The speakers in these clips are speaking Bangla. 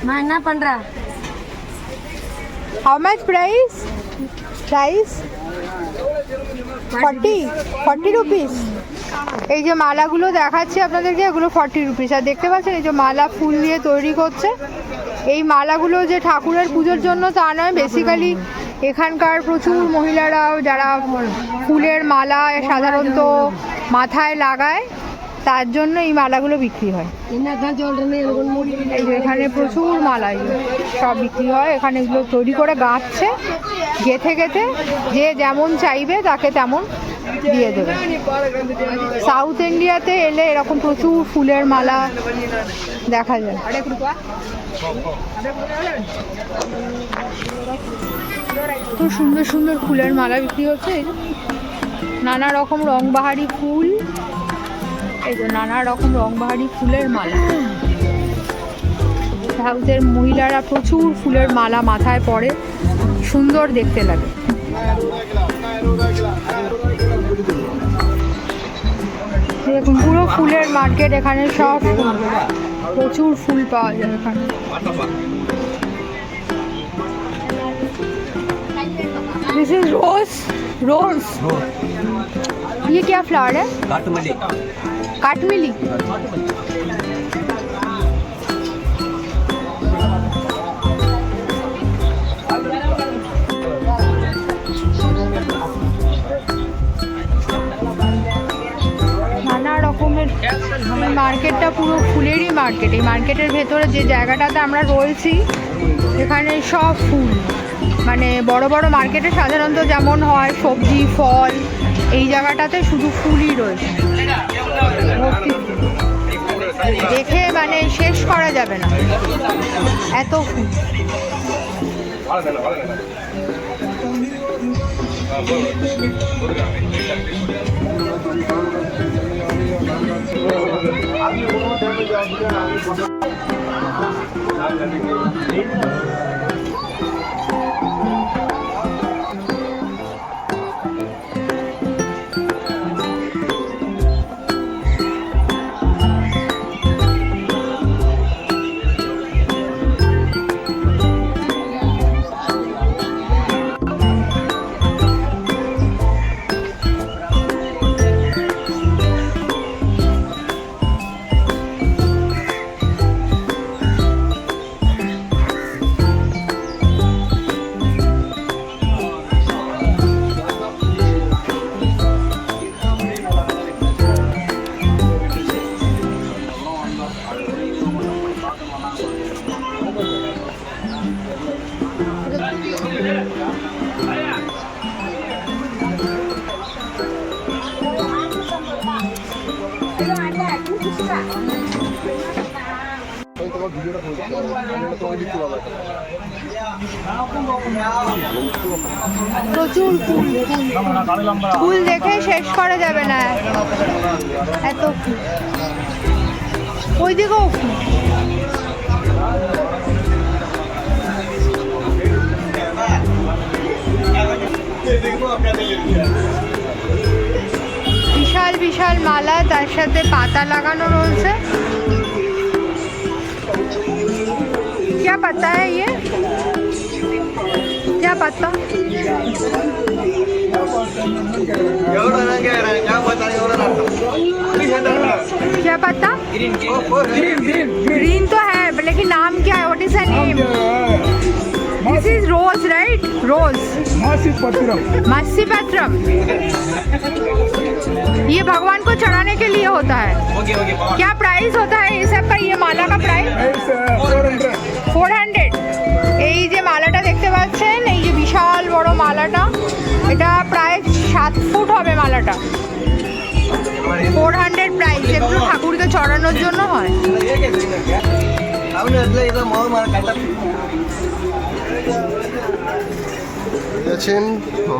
महंगा पड़ रहा। How much price? Price 40 rupees. এই যে মালাগুলো দেখাচ্ছি আপনাদেরকে, এগুলো 40 রুপিস। আর দেখতে পাচ্ছেন এই যে মালা ফুল দিয়ে তৈরি করছে। এই মালাগুলো যে ঠাকুরের পুজোর জন্য তা নয়, বেসিক্যালি এখানকার প্রচুর মহিলারাও যারা ফুলের মালা সাধারণত মাথায় লাগায়, তার জন্য এই মালাগুলো বিক্রি হয়। এই যে এখানে প্রচুর মালা সব বিক্রি হয়। এখানে এগুলো তৈরি করে গাঁথছে, গেথে গেথে যে যেমন চাইবে তাকে তেমন দিয়ে দেবে। সাউথ ইন্ডিয়াতে এলে এরকম প্রচুর ফুলের মালা দেখা যায়। তো সুন্দর সুন্দর ফুলের মালা বিক্রি হচ্ছে। এই যে নানা রকম রংবাহারি ফুল, এই যে নানা রকম রংবাহারি ফুলের মালা। সাউথের মহিলারা প্রচুর ফুলের মালা মাথায় পরে, সুন্দর দেখতে লাগে। দেখুন পুরো ফুলের মার্কেট এখানে, সব প্রচুর ফুল পাওয়া যায় এখানে। दिस इज रोज। रोज ये क्या फ्लावर है? काटमिली। काटमिली। নানা রকমের মার্কেটটা পুরো ফুলেরই মার্কেট। এই মার্কেটের ভেতরে যে জায়গাটাতে আমরা রয়েছি এখানে সব ফুল, মানে বড় বড় মার্কেটে সাধারণত যেমন হয় সবজি ফল, এই জায়গাটাতে শুধু ফুলই রয়েছে। দেখে মানে শেষ করা যাবে না, এত ফুল। প্রচুর ফুল, ফুল দেখে শেষ করা যাবে না, এত ফুল। ওইদিকেও ফুল। বিশাল বিশাল মালা, তার সাথে পাতা লাগানো রয়েছে। क्या पत्ता है ये? क्या पत्ता? क्या पत्ता? ग्रीन तो है, लेकिन नाम क्या है? What is the name? This is rose, right? Rose. मासीपत्रम। ये भगवान को चढ़ाने के लिए होता है। क्या प्राइस होता है ये सब का? ये माला का प्राइस 400। এই যে মালাটা দেখতে পাচ্ছেন, এই যে বিশাল বড় মালাটা, এটা প্রায় 7 ফুট হবে মালাটা। 400 প্রাইস। এগুলো ঠাকুরকে চড়ানোর জন্য হয়।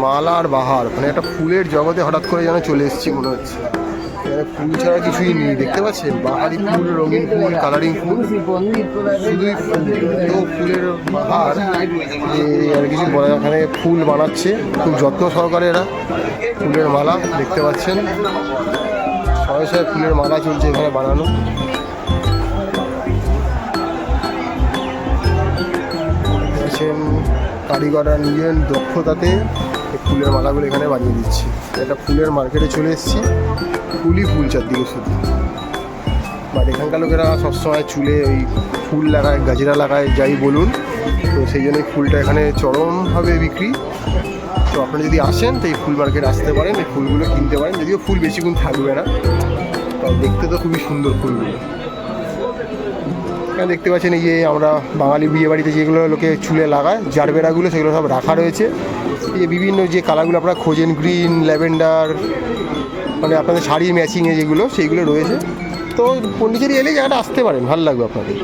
মালার বাহার, মানে একটা ফুলের জগতে হঠাৎ করে যেন চলে এসেছি মনে হচ্ছে। এখানে ফুল ছাড়া কিছুই নেই, দেখতে পাচ্ছেন? বাহারি ফুল, রঙিন ফুল, কালারিং ফুল, শুধুই ফুল। তো ফুলের বাহার আর কিছু বলা, এখানে ফুল বানাচ্ছে খুব যত্ন সহকারে এরা। ফুলের মালা দেখতে পাচ্ছেন, শয়ে শয়ে ফুলের মালা চলছে এখানে বানানো। কারিগররা নিজের দক্ষতাতে এই ফুলের মালাগুলো এখানে বানিয়ে দিচ্ছে। একটা ফুলের মার্কেটে চলে এসেছি, ফুলই ফুল চারদিকে শুধু। বাট এখানকার লোকেরা সবসময় চুলে ওই ফুল লাগায়, গাজরা লাগায়, যাই বলুন, তো সেই জন্য ফুলটা এখানে চরমভাবে বিক্রি। তো আপনারা যদি আসেন তো এই ফুল মার্কেট আসতে পারেন, এই ফুলগুলো কিনতে পারেন, যদিও ফুল বেশিক্ষণ থাকবে না, তাই দেখতে তো খুবই সুন্দর ফুলগুলো। এখানে দেখতে পাচ্ছেন এই যে আমরা বাঙালি বিয়ে বাড়িতে যেগুলো লোকে চুলে লাগায় জারবেরাগুলো, সেগুলো সব রাখা রয়েছে। এই যে বিভিন্ন যে কালারগুলো আপনারা খোঁজেন, গ্রিন, ল্যাভেন্ডার, মানে আপনাদের শাড়ির ম্যাচিংয়ে যেগুলো, সেইগুলো রয়েছে। তো পন্ডিচেরি এলে জায়গাটা আসতে পারেন, ভালো লাগবে আপনাদের।